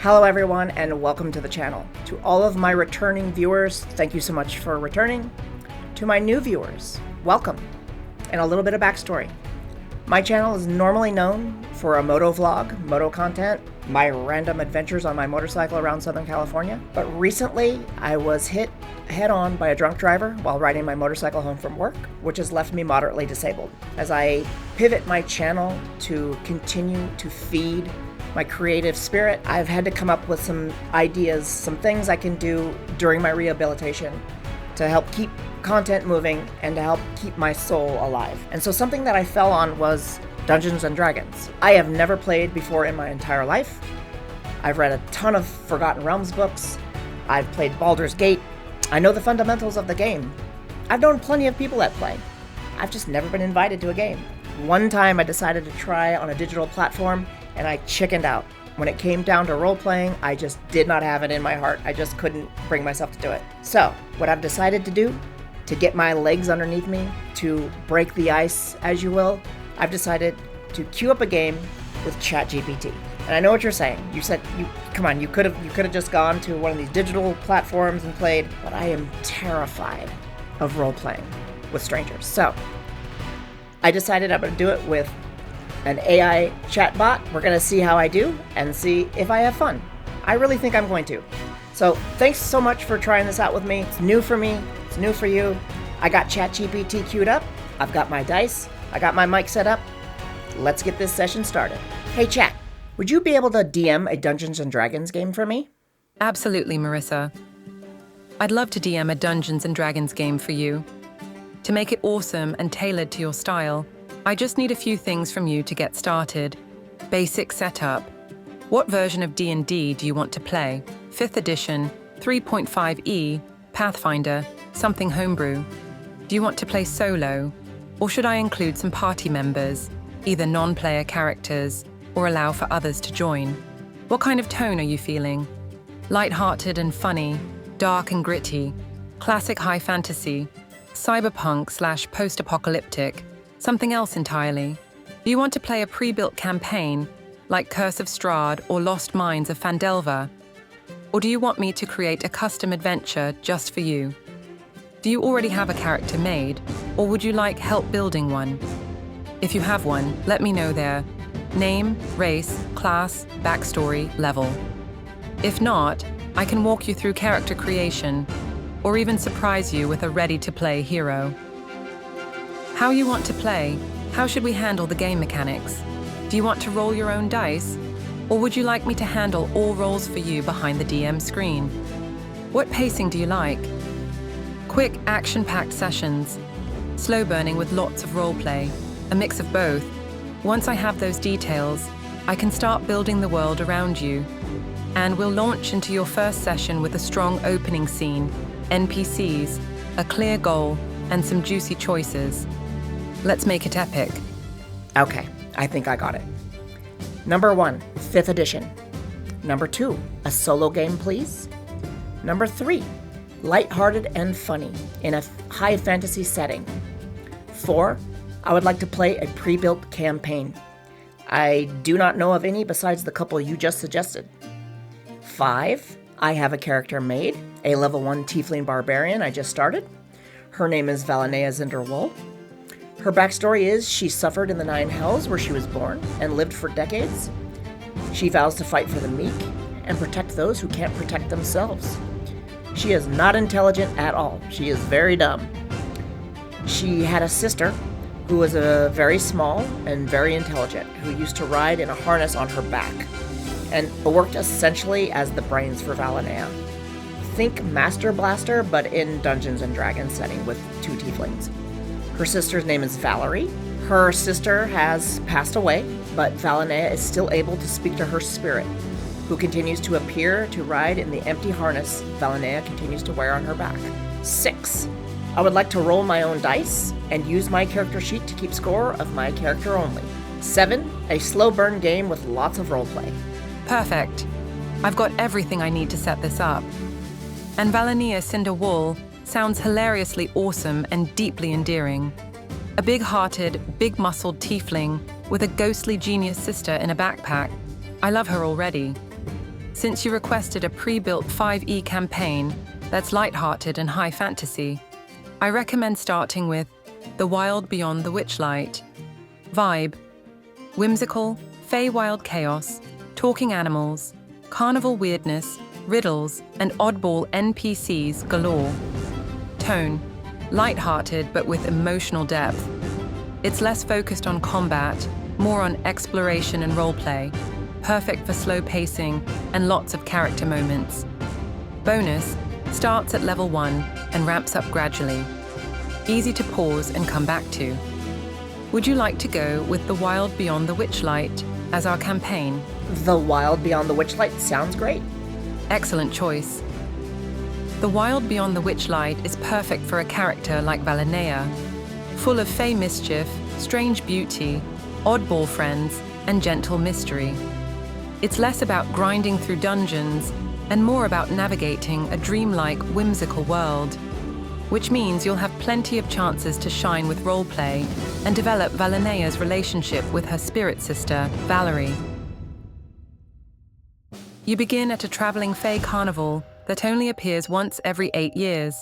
Hello everyone and welcome to the channel. To all of my returning viewers, thank you so much for returning. To my new viewers, welcome. And a little bit of backstory. My channel is normally known for a moto vlog, moto content, my random adventures on my motorcycle around Southern California. But recently I was hit head on by a drunk driver while riding my motorcycle home from work, which has left me moderately disabled. As I pivot my channel to continue to feed my creative spirit, I've had to come up with some ideas, some things I can do during my rehabilitation to help keep content moving and to help keep my soul alive. And so something that I fell on was Dungeons and Dragons. I have never played before in my entire life. I've read a ton of Forgotten Realms books. I've played Baldur's Gate. I know the fundamentals of the game. I've known plenty of people that play. I've just never been invited to a game. One time I decided to try on a digital platform and I chickened out. When it came down to role-playing, I just did not have it in my heart. I just couldn't bring myself to do it. So, what I've decided to do, to get my legs underneath me, to break the ice, as you will, I've decided to queue up a game with ChatGPT. And I know what you're saying. You said, come on, you could have just gone to one of these digital platforms and played, but I am terrified of role-playing with strangers. So, I decided I'm gonna do it with an AI chatbot. We're gonna see how I do and see if I have fun. I really think I'm going to. So thanks so much for trying this out with me. It's new for me, it's new for you. I got ChatGPT queued up. I've got my dice. I got my mic set up. Let's get this session started. Hey Chat, would you be able to DM a Dungeons and Dragons game for me? Absolutely, Marissa. I'd love to DM a Dungeons and Dragons game for you. To make it awesome and tailored to your style, I just need a few things from you to get started. Basic setup. What version of D&D do you want to play? 5th edition, 3.5e, Pathfinder, something homebrew? Do you want to play solo? Or should I include some party members, either non-player characters, or allow for others to join? What kind of tone are you feeling? Light-hearted and funny, dark and gritty, classic high fantasy, cyberpunk/post-apocalyptic, something else entirely? Do you want to play a pre-built campaign, like Curse of Strahd or Lost Mines of Phandelver? Or do you want me to create a custom adventure just for you? Do you already have a character made, or would you like help building one? If you have one, let me know their name, race, class, backstory, level. If not, I can walk you through character creation, or even surprise you with a ready-to-play hero. How you want to play? How should we handle the game mechanics? Do you want to roll your own dice? Or would you like me to handle all rolls for you behind the DM screen? What pacing do you like? Quick, action-packed sessions, slow burning with lots of roleplay, a mix of both. Once I have those details, I can start building the world around you. And we'll launch into your first session with a strong opening scene, NPCs, a clear goal, and some juicy choices. Let's make it epic. Okay, I think I got it. Number 1, 5th edition. Number 2, a solo game, please. Number 3, lighthearted and funny in a high fantasy setting. 4, I would like to play a pre-built campaign. I do not know of any besides the couple you just suggested. 5, I have a character made, a level 1 Tiefling barbarian I just started. Her name is Valenea Xinder Woll. Her backstory is she suffered in the 9 hells where she was born and lived for decades. She vows to fight for the meek and protect those who can't protect themselves. She is not intelligent at all. She is very dumb. She had a sister who was very small and very intelligent, who used to ride in a harness on her back and worked essentially as the brains for Valenea. Think Master Blaster, but in Dungeons and Dragons setting with 2 tieflings. Her sister's name is Valerie. Her sister has passed away, but Valenea is still able to speak to her spirit, who continues to appear to ride in the empty harness Valenea continues to wear on her back. 6, I would like to roll my own dice and use my character sheet to keep score of my character only. 7, a slow burn game with lots of roleplay. Perfect. I've got everything I need to set this up. And Valenea Xinder Woll sounds hilariously awesome and deeply endearing. A big-hearted, big-muscled tiefling with a ghostly genius sister in a backpack. I love her already. Since you requested a pre-built 5e campaign that's lighthearted and high fantasy, I recommend starting with The Wild Beyond the Witchlight. Vibe: whimsical, Feywild chaos, talking animals, carnival weirdness, riddles, and oddball NPCs galore. Tone: lighthearted but with emotional depth. It's less focused on combat, more on exploration and roleplay, perfect for slow pacing and lots of character moments. Bonus: starts at level 1 and ramps up gradually. Easy to pause and come back to. Would you like to go with The Wild Beyond the Witchlight as our campaign? The Wild Beyond the Witchlight sounds great. Excellent choice. The Wild Beyond the Witchlight is perfect for a character like Valenea, full of fey mischief, strange beauty, oddball friends, and gentle mystery. It's less about grinding through dungeons and more about navigating a dreamlike, whimsical world, which means you'll have plenty of chances to shine with roleplay and develop Valenea's relationship with her spirit sister, Valerie. You begin at a traveling fey carnival that only appears once every 8 years,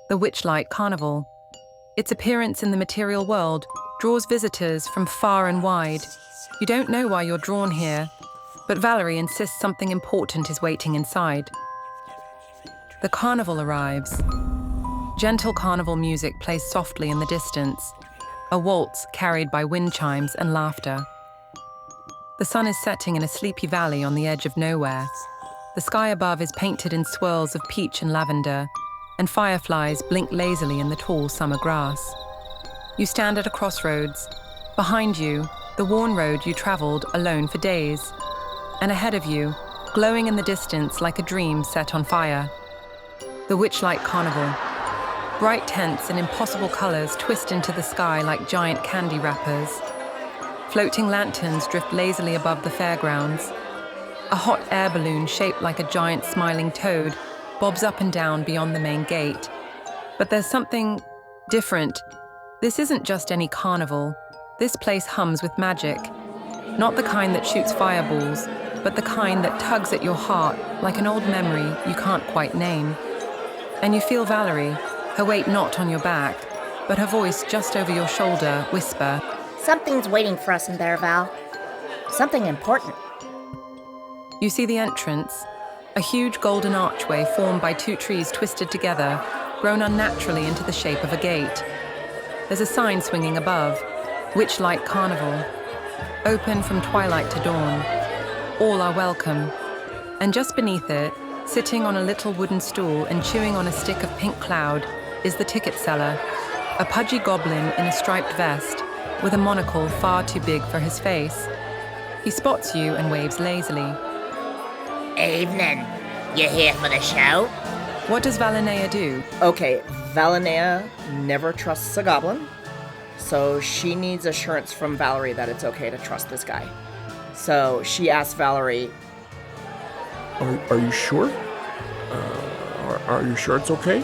the Witchlight Carnival. Its appearance in the material world draws visitors from far and wide. You don't know why you're drawn here, but Valerie insists something important is waiting inside. The carnival arrives. Gentle carnival music plays softly in the distance, a waltz carried by wind chimes and laughter. The sun is setting in a sleepy valley on the edge of nowhere. The sky above is painted in swirls of peach and lavender, and fireflies blink lazily in the tall summer grass. You stand at a crossroads. Behind you, the worn road you traveled alone for days. And ahead of you, glowing in the distance like a dream set on fire, the Witchlight Carnival. Bright tents and impossible colors twist into the sky like giant candy wrappers. Floating lanterns drift lazily above the fairgrounds. A hot air balloon shaped like a giant smiling toad bobs up and down beyond the main gate. But there's something different. This isn't just any carnival. This place hums with magic. Not the kind that shoots fireballs, but the kind that tugs at your heart like an old memory you can't quite name. And you feel Valerie, her weight not on your back, but her voice just over your shoulder, whisper, "Something's waiting for us in there, Val. Something important." You see the entrance, a huge golden archway formed by 2 trees twisted together, grown unnaturally into the shape of a gate. There's a sign swinging above, Witchlight Carnival, open from twilight to dawn. All are welcome. And just beneath it, sitting on a little wooden stool and chewing on a stick of pink cloud, is the ticket seller, a pudgy goblin in a striped vest, with a monocle far too big for his face. He spots you and waves lazily. "Evening. You here for the show?" What does Valenea do? Okay, Valenea never trusts a goblin, so she needs assurance from Valerie that it's okay to trust this guy. So she asks Valerie, Are you sure? Are you sure it's okay?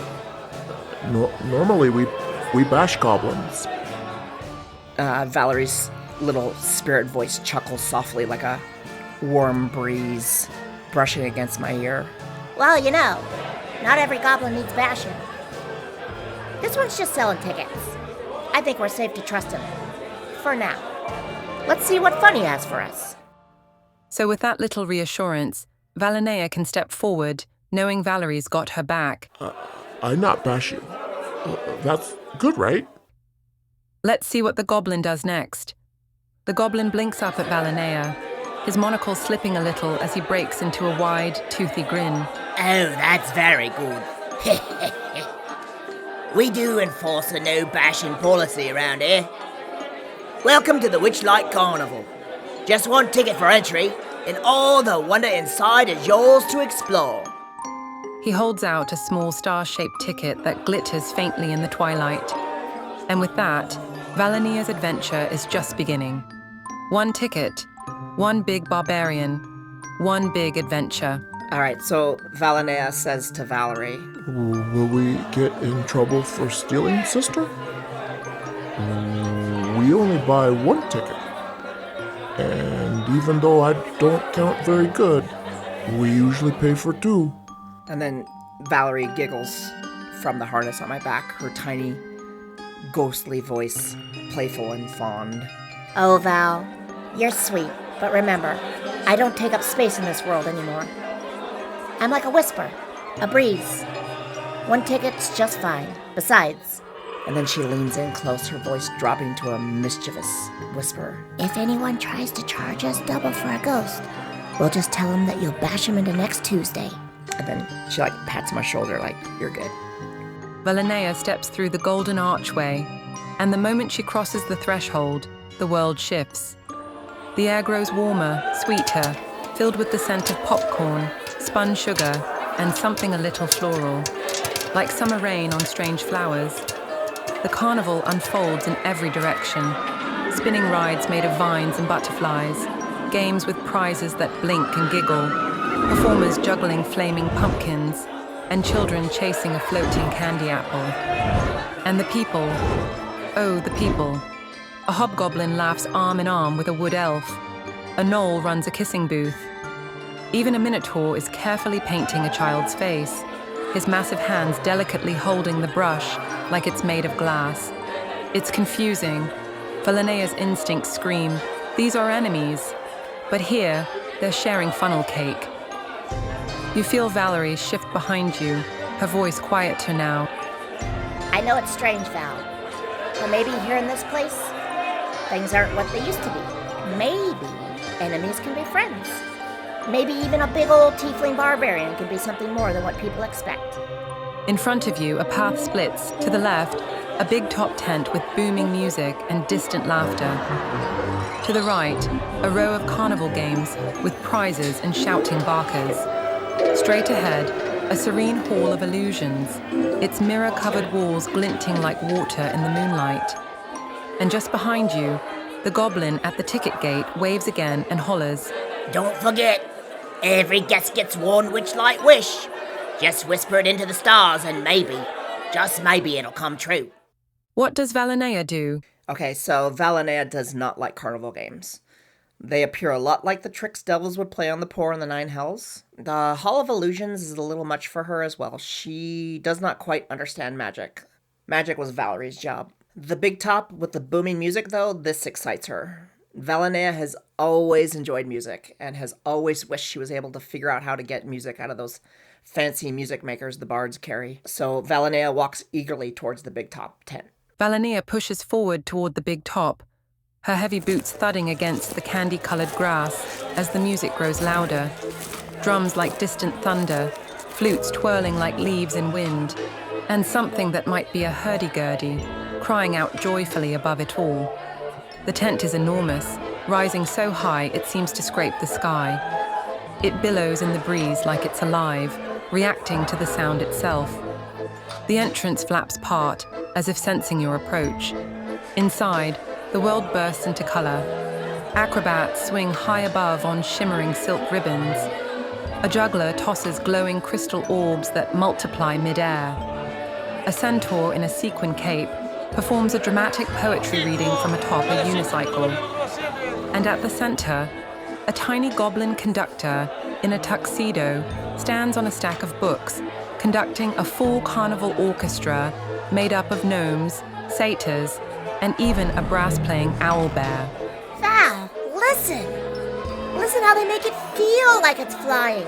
Normally we bash goblins. Valerie's little spirit voice chuckles softly like a warm breeze brushing against my ear. "Well, you know, not every goblin needs bashing. This one's just selling tickets. I think we're safe to trust him. For now. Let's see what fun he has for us." So with that little reassurance, Valenea can step forward, knowing Valerie's got her back. I'm not bashing. That's good, right? Let's see what the goblin does next. The goblin blinks up at Valenea, his monocle slipping a little as he breaks into a wide, toothy grin. "Oh, that's very good. We do enforce a no bashing policy around here. Welcome to the Witchlight Carnival. Just one ticket for entry, and all the wonder inside is yours to explore." He holds out a small star-shaped ticket that glitters faintly in the twilight. And with that, Valenea's adventure is just beginning. One ticket, one big barbarian, one big adventure. All right, so Valenea says to Valerie, Will we get in trouble for stealing, sister? We only buy one ticket. And even though I don't count very good, We usually pay for two. And then Valerie giggles from the harness on my back, her tiny, ghostly voice, playful and fond. Oh, Val, you're sweet, but remember, I don't take up space in this world anymore. I'm like a whisper, a breeze. One ticket's just fine. Besides... And then she leans in close, her voice dropping to a mischievous whisper. If anyone tries to charge us double for a ghost, we'll just tell them that you'll bash them into next Tuesday. And then she pats my shoulder like, you're good. Valenea steps through the golden archway, and the moment she crosses the threshold, the world shifts. The air grows warmer, sweeter, filled with the scent of popcorn, spun sugar, and something a little floral. Like summer rain on strange flowers. The carnival unfolds in every direction. Spinning rides made of vines and butterflies, games with prizes that blink and giggle, performers juggling flaming pumpkins, and children chasing a floating candy apple. And the people, oh, the people. A hobgoblin laughs arm in arm with a wood elf. A gnoll runs a kissing booth. Even a minotaur is carefully painting a child's face, his massive hands delicately holding the brush like it's made of glass. It's confusing. Valenea's instincts scream, these are enemies. But here, they're sharing funnel cake. You feel Valerie shift behind you, her voice quieter now. I know it's strange, Val, but maybe here in this place, things aren't what they used to be. Maybe enemies can be friends. Maybe even a big old Tiefling barbarian can be something more than what people expect. In front of you, a path splits. To the left, a big top tent with booming music and distant laughter. To the right, a row of carnival games with prizes and shouting barkers. Straight ahead, a serene hall of illusions, its mirror-covered walls glinting like water in the moonlight. And just behind you, the goblin at the ticket gate waves again and hollers, Don't forget, every guest gets one witch-like wish. Just whisper it into the stars and maybe, just maybe it'll come true. What does Valenea do? Okay, so Valenea does not like carnival games. They appear a lot like the tricks devils would play on the poor in the Nine Hells. The Hall of Illusions is a little much for her as well. She does not quite understand magic. Magic was Valerie's job. The big top with the booming music, though, this excites her. Valenea has always enjoyed music and has always wished she was able to figure out how to get music out of those fancy music makers the bards carry. So Valenea walks eagerly towards the big top tent. Valenea pushes forward toward the big top, her heavy boots thudding against the candy-colored grass as the music grows louder. Drums like distant thunder, flutes twirling like leaves in wind, and something that might be a hurdy-gurdy, crying out joyfully above it all. The tent is enormous, rising so high it seems to scrape the sky. It billows in the breeze like it's alive, reacting to the sound itself. The entrance flaps part, as if sensing your approach. Inside, the world bursts into color. Acrobats swing high above on shimmering silk ribbons. A juggler tosses glowing crystal orbs that multiply mid-air. A centaur in a sequin cape performs a dramatic poetry reading from atop a unicycle. And at the center, a tiny goblin conductor in a tuxedo stands on a stack of books, conducting a full carnival orchestra made up of gnomes, satyrs, and even a brass-playing owlbear. Val, listen! Listen how they make it feel like it's flying.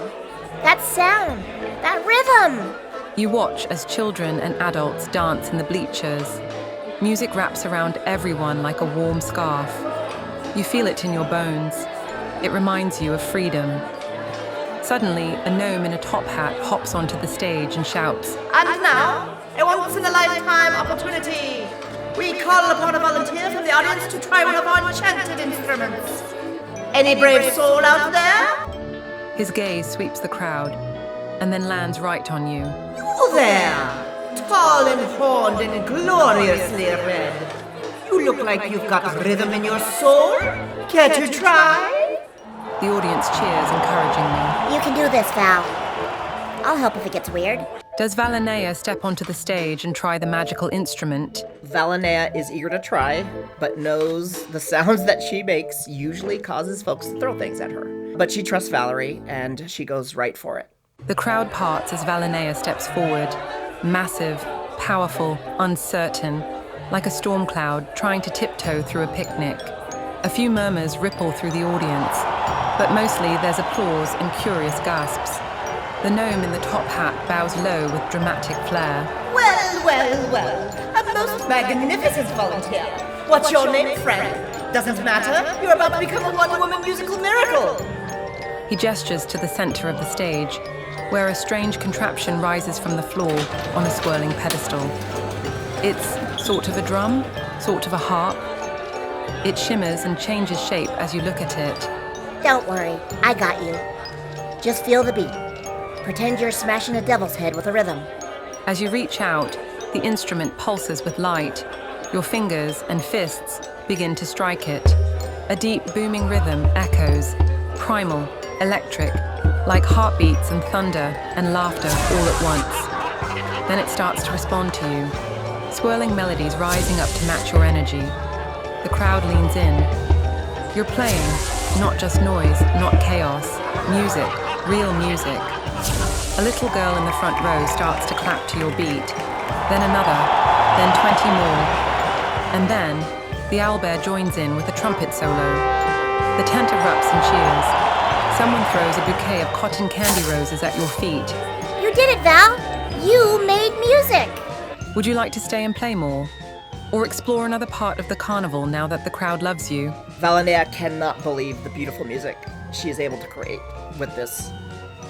That sound, that rhythm. You watch as children and adults dance in the bleachers. Music wraps around everyone like a warm scarf. You feel it in your bones. It reminds you of freedom. Suddenly, a gnome in a top hat hops onto the stage and shouts, And now, a once-in-a-lifetime opportunity. We call upon a volunteer from the audience to try one of our enchanted instruments. Any brave soul out there? His gaze sweeps the crowd and then lands right on you. You there, tall and horned and gloriously red. You look like you've got rhythm in your soul. Care to try? The audience cheers encouragingly. You can do this, Val. I'll help if it gets weird. Does Valenea step onto the stage and try the magical instrument? Valenea is eager to try, but knows the sounds that she makes usually causes folks to throw things at her. But she trusts Valerie, and she goes right for it. The crowd parts as Valenea steps forward, massive, powerful, uncertain, like a storm cloud trying to tiptoe through a picnic. A few murmurs ripple through the audience, but mostly there's applause and curious gasps. The gnome in the top hat bows low with dramatic flair. Well, well, well. A most magnificent volunteer. What's your name, friend? Doesn't matter. You're about to become a one-woman musical miracle. He gestures to the center of the stage, where a strange contraption rises from the floor on a swirling pedestal. It's sort of a drum, sort of a harp. It shimmers and changes shape as you look at it. Don't worry, I got you. Just feel the beat. Pretend you're smashing a devil's head with a rhythm. As you reach out, the instrument pulses with light. Your fingers and fists begin to strike it. A deep, booming rhythm echoes, primal, electric, like heartbeats and thunder and laughter all at once. Then it starts to respond to you, swirling melodies rising up to match your energy. The crowd leans in. You're playing, not just noise, not chaos, music, real music. A little girl in the front row starts to clap to your beat, then another, then 20 more. And then, the owlbear joins in with a trumpet solo. The tent erupts in cheers. Someone throws a bouquet of cotton candy roses at your feet. You did it, Val! You made music! Would you like to stay and play more? Or explore another part of the carnival now that the crowd loves you? Valenea cannot believe the beautiful music she is able to create with this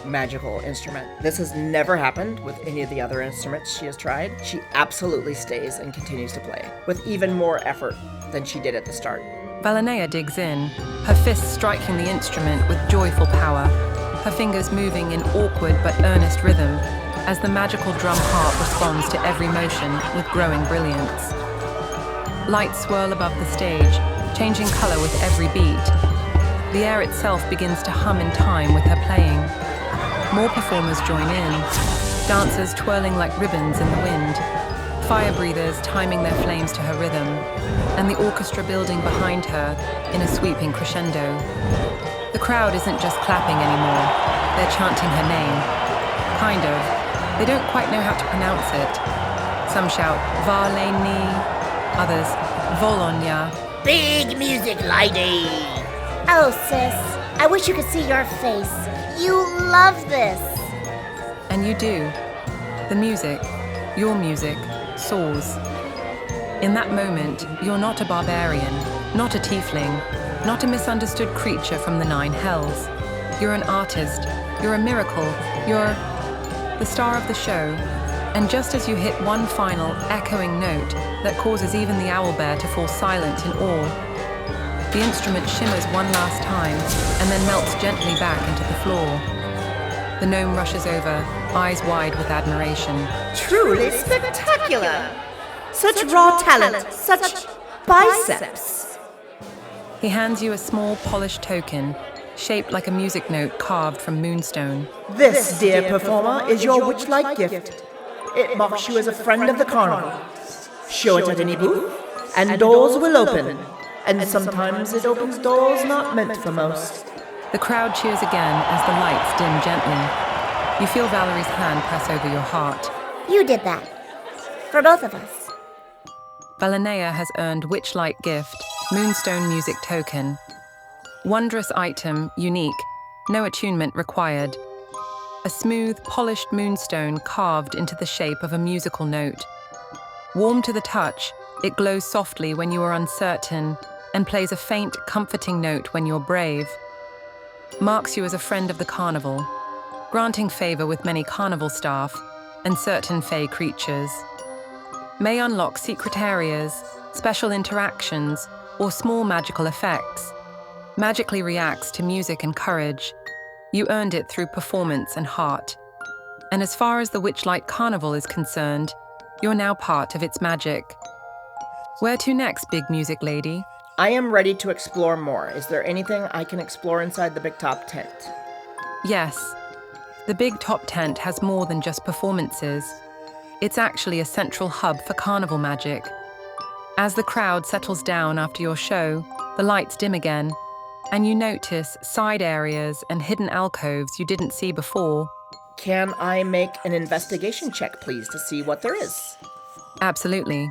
magical instrument. This has never happened with any of the other instruments she has tried. She absolutely stays and continues to play, with even more effort than she did at the start. Valenea digs in, her fists striking the instrument with joyful power, her fingers moving in awkward but earnest rhythm as the magical drum harp responds to every motion with growing brilliance. Lights swirl above the stage, changing color with every beat. The air itself begins to hum in time with her playing. More performers join in, dancers twirling like ribbons in the wind, fire breathers timing their flames to her rhythm, and the orchestra building behind her in a sweeping crescendo. The crowd isn't just clapping anymore, they're chanting her name. Kind of. They don't quite know how to pronounce it. Some shout Valenea, others Volonia. Big music lady. Oh, sis, I wish you could see your face. You love this. And you do. The music, your music, soars. In that moment, you're not a barbarian, not a tiefling, not a misunderstood creature from the 9 hells. You're an artist, you're a miracle, you're the star of the show. And just as you hit one final, echoing note that causes even the owlbear to fall silent in awe, the instrument shimmers one last time and then melts gently back into the floor. The gnome rushes over, eyes wide with admiration. Truly spectacular. Such raw talent, such biceps. He hands you a small, polished token, shaped like a music note carved from moonstone. This, dear performer, is your witch-like gift. It marks you as a friend of the carnival. Show it at any booth, and doors will open. And sometimes it opens doors not meant for most. The crowd cheers again as the lights dim gently. You feel Valerie's hand press over your heart. You did that. For both of us. Valenea has earned Witch-like Gift, Moonstone Music Token. Wondrous item, unique, no attunement required. A smooth, polished moonstone carved into the shape of a musical note. Warm to the touch, it glows softly when you are uncertain and plays a faint, comforting note when you're brave. Marks you as a friend of the carnival, granting favor with many carnival staff and certain fey creatures. May unlock secret areas, special interactions, or small magical effects. Magically reacts to music and courage. You earned it through performance and heart. And as far as the Witchlight Carnival is concerned, you're now part of its magic. Where to next, big music lady? I am ready to explore more. Is there anything I can explore inside the big top tent? Yes. The big top tent has more than just performances. It's actually a central hub for carnival magic. As the crowd settles down after your show, the lights dim again, and you notice side areas and hidden alcoves you didn't see before. Can I make an investigation check, please, to see what there is? Absolutely.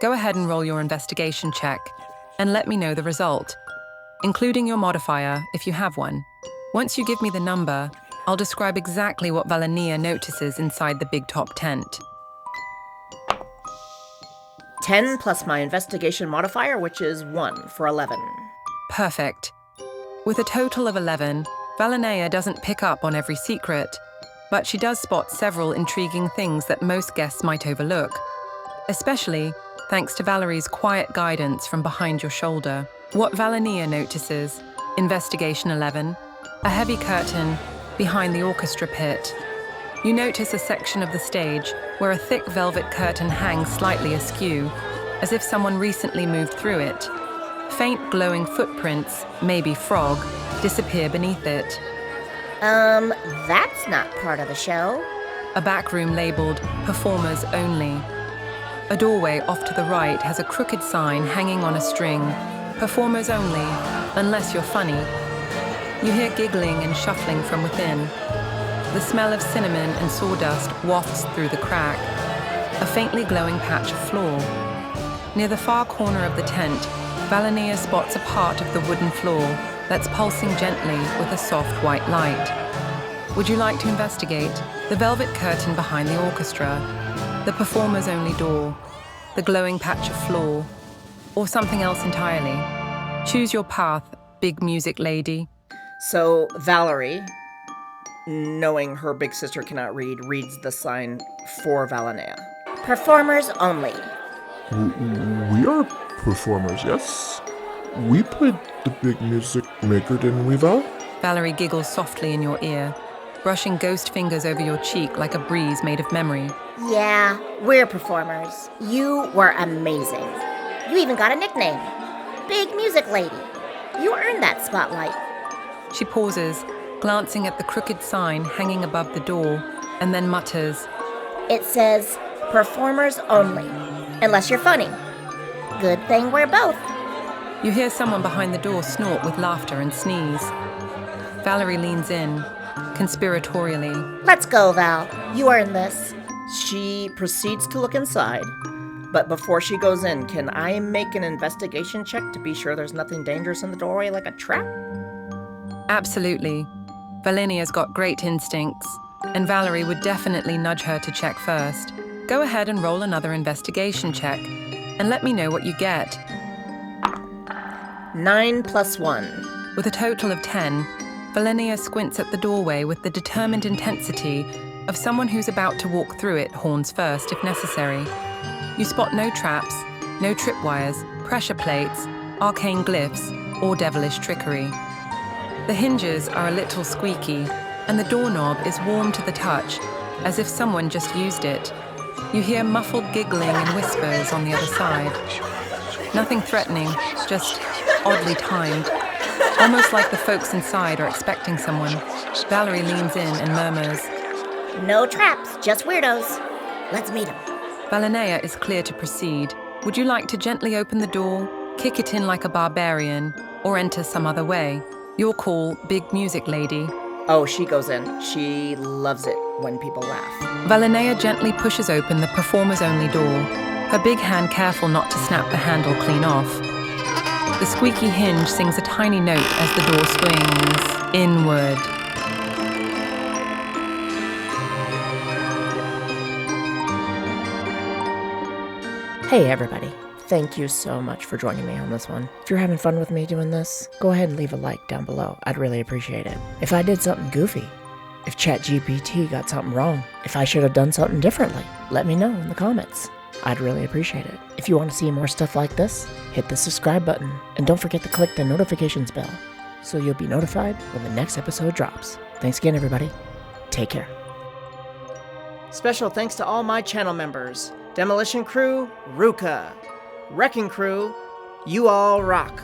Go ahead and roll your investigation check, and let me know the result, including your modifier if you have one. Once you give me the number, I'll describe exactly what Valenea notices inside the big top tent. 10 plus my investigation modifier, which is 1 for 11. Perfect. With a total of 11, Valenea doesn't pick up on every secret, but she does spot several intriguing things that most guests might overlook, especially thanks to Valerie's quiet guidance from behind your shoulder. What Valenea notices, Investigation 11, a heavy curtain behind the orchestra pit. You notice a section of the stage where a thick velvet curtain hangs slightly askew, as if someone recently moved through it. Faint glowing footprints, maybe frog, disappear beneath it. That's not part of the show. A back room labeled Performers Only. A doorway off to the right has a crooked sign hanging on a string. Performers only, unless you're funny. You hear giggling and shuffling from within. The smell of cinnamon and sawdust wafts through the crack. A faintly glowing patch of floor. Near the far corner of the tent, Valenea spots a part of the wooden floor that's pulsing gently with a soft white light. Would you like to investigate the velvet curtain behind the orchestra, the performers only door, the glowing patch of floor, or something else entirely? Choose your path, big music lady. So Valerie, knowing her big sister cannot read, reads the sign for Valenea. Performers only. We are performers, yes? We played the big music maker, didn't we, Val? Valerie giggles softly in your ear, brushing ghost fingers over your cheek like a breeze made of memory. Yeah, we're performers. You were amazing. You even got a nickname. Big Music Lady. You earned that spotlight. She pauses, glancing at the crooked sign hanging above the door, and then mutters, It says, performers only, unless you're funny. Good thing we're both. You hear someone behind the door snort with laughter and sneeze. Valerie leans in, conspiratorially. Let's go, Val. You earned this. She proceeds to look inside, but before she goes in, can I make an investigation check to be sure there's nothing dangerous in the doorway, like a trap? Absolutely. Valenea's got great instincts, and Valerie would definitely nudge her to check first. Go ahead and roll another investigation check, and let me know what you get. 9 plus 1. With a total of 10, Valenea squints at the doorway with the determined intensity of someone who's about to walk through it horns first if necessary. You spot no traps, no tripwires, pressure plates, arcane glyphs, or devilish trickery. The hinges are a little squeaky, and the doorknob is warm to the touch, as if someone just used it. You hear muffled giggling and whispers on the other side. Nothing threatening, just oddly timed. Almost like the folks inside are expecting someone. Valerie leans in and murmurs, No traps, just weirdos. Let's meet them. Valenea is clear to proceed. Would you like to gently open the door, kick it in like a barbarian, or enter some other way? Your call, big music lady. Oh, she goes in. She loves it when people laugh. Valenea gently pushes open the performers-only door, her big hand careful not to snap the handle clean off. The squeaky hinge sings a tiny note as the door swings inward. Hey everybody, thank you so much for joining me on this one. If you're having fun with me doing this, go ahead and leave a like down below. I'd really appreciate it. If I did something goofy, if ChatGPT got something wrong, if I should have done something differently, let me know in the comments. I'd really appreciate it. If you want to see more stuff like this, hit the subscribe button, and don't forget to click the notifications bell so you'll be notified when the next episode drops. Thanks again, everybody. Take care. Special thanks to all my channel members. Demolition Crew, Ruka. Wrecking Crew, you all rock.